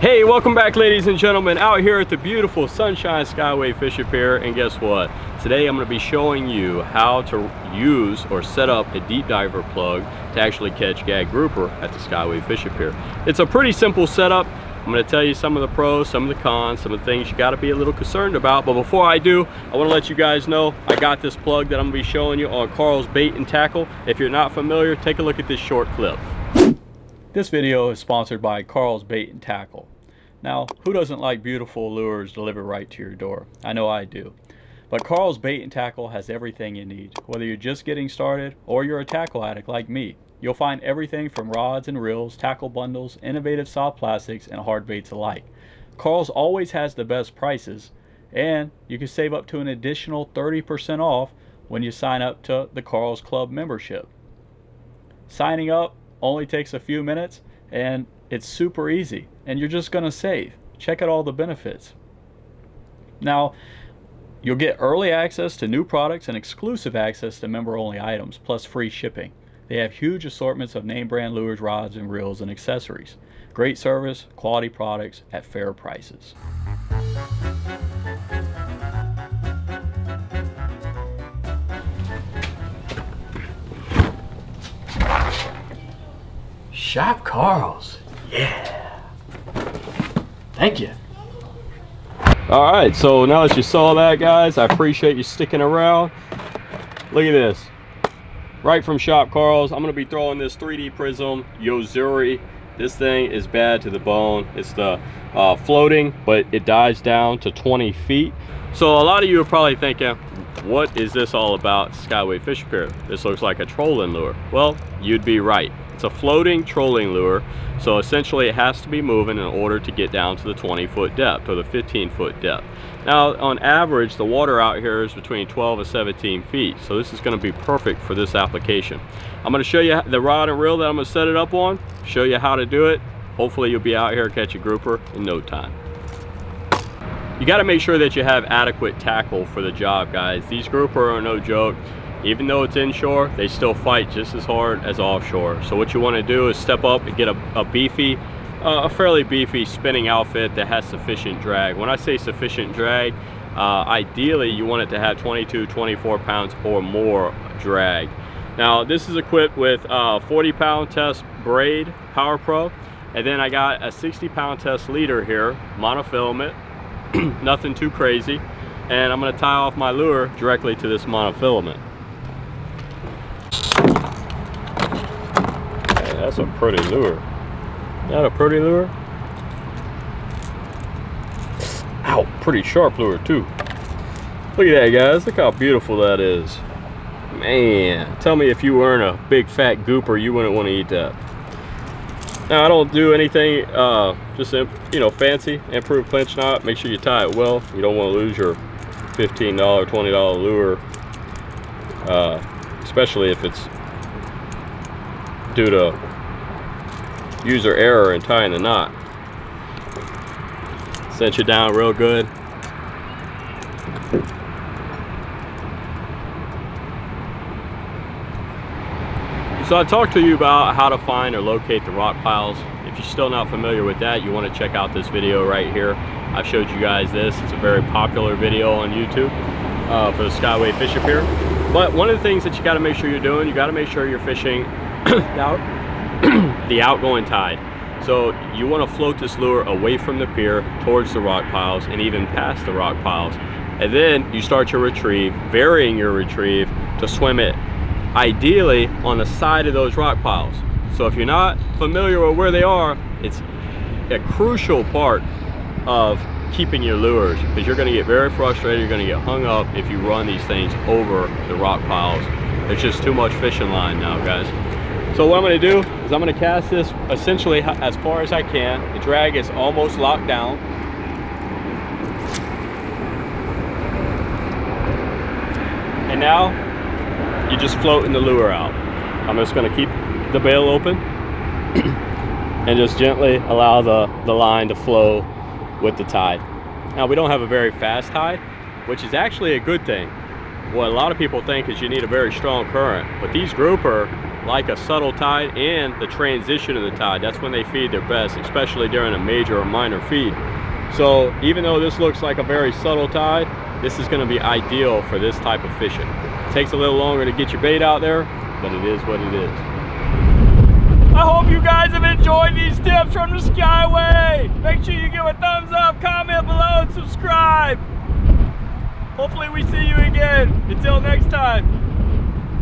Hey, welcome back ladies and gentlemen, out here at the beautiful Sunshine Skyway Pier. And guess what? Today I'm going to be showing you how to use or set up a deep diver plug to actually catch gag grouper at the Skyway Pier. It's a pretty simple setup. I'm going to tell you some of the pros, some of the cons, some of the things you got to be a little concerned about. But before I do, I want to let you guys know I got this plug that I'm going to be showing you on Carl's Bait and Tackle. If you're not familiar, take a look at this short clip. This video is sponsored by Carl's Bait and Tackle. Now, who doesn't like beautiful lures delivered right to your door? I know I do. But Carl's Bait and Tackle has everything you need. Whether you're just getting started or you're a tackle addict like me, you'll find everything from rods and reels, tackle bundles, innovative soft plastics, and hard baits alike. Carl's always has the best prices, and you can save up to an additional 30% off when you sign up to the Carl's Club membership. Signing up only takes a few minutes and it's super easy, and you're just gonna save. Check out all the benefits. Now, you'll get early access to new products and exclusive access to member-only items, plus free shipping. They have huge assortments of name brand lures, rods, and reels, and accessories. Great service, quality products at fair prices. Shop Carl's. Yeah. Thank you. All right, so now that you saw that, guys, I appreciate you sticking around. Look at this. Right from Shop Carl's, I'm going to be throwing this 3D Prism Yozuri. This thing is bad to the bone. It's the floating, but it dives down to 20 feet. So a lot of you are probably thinking, what is this all about, Skyway Pier? This looks like a trolling lure. Well, you'd be right. It's a floating trolling lure, so essentially it has to be moving in order to get down to the 20-foot depth or the 15-foot depth. Now, on average, the water out here is between 12 and 17 feet, so this is going to be perfect for this application. I'm going to show you the rod and reel that I'm going to set it up on, show you how to do it. Hopefully you'll be out here catching grouper in no time. You got to make sure that you have adequate tackle for the job, guys. These grouper are no joke. Even though it's inshore, they still fight just as hard as offshore. So what you want to do is step up and get a fairly beefy spinning outfit that has sufficient drag. When I say sufficient drag, ideally you want it to have 22, 24 pounds or more drag. Now this is equipped with 40-pound test braid Power Pro, and then I got a 60-pound test leader here, monofilament, nothing too crazy, and I'm going to tie off my lure directly to this monofilament. That's a pretty lure. Is that a pretty lure? Ow, pretty sharp lure too. Look at that, guys. Look how beautiful that is. Man, tell me if you weren't a big fat gooper, you wouldn't want to eat that. Now, I don't do anything just, you know, fancy. Improved clinch knot. Make sure you tie it well. You don't want to lose your $15, $20 lure, especially if it's due to user error in tying the knot. Cinch it down real good. So I talked to you about how to find or locate the rock piles. If you're still not familiar with that, you want to check out this video right here. I've showed you guys this. It's a very popular video on YouTube for the Skyway Pier. But one of the things that you got to make sure you're doing, you got to make sure you're fishing the outgoing tide. So you want to float this lure away from the pier towards the rock piles and even past the rock piles, and then you start your retrieve, varying your retrieve to swim it ideally on the side of those rock piles. So if you're not familiar with where they are, it's a crucial part of keeping your lures, because you're going to get very frustrated, you're going to get hung up if you run these things over the rock piles. There's just too much fishing line now, guys. So what I'm going to do is I'm going to cast this essentially as far as I can. The drag is almost locked down. And now you just floating the lure out. I'm just going to keep the bail open and just gently allow the line to flow with the tide. Now, we don't have a very fast tide, which is actually a good thing. What a lot of people think is you need a very strong current, but these grouper like a subtle tide and the transition of the tide. That's when they feed their best, especially during a major or minor feed. So even though this looks like a very subtle tide, this is going to be ideal for this type of fishing. It takes a little longer to get your bait out there, but it is what it is. I hope you guys have enjoyed these tips from the Skyway. Make sure you give a thumbs up, comment below, and subscribe. Hopefully we see you again. Until next time.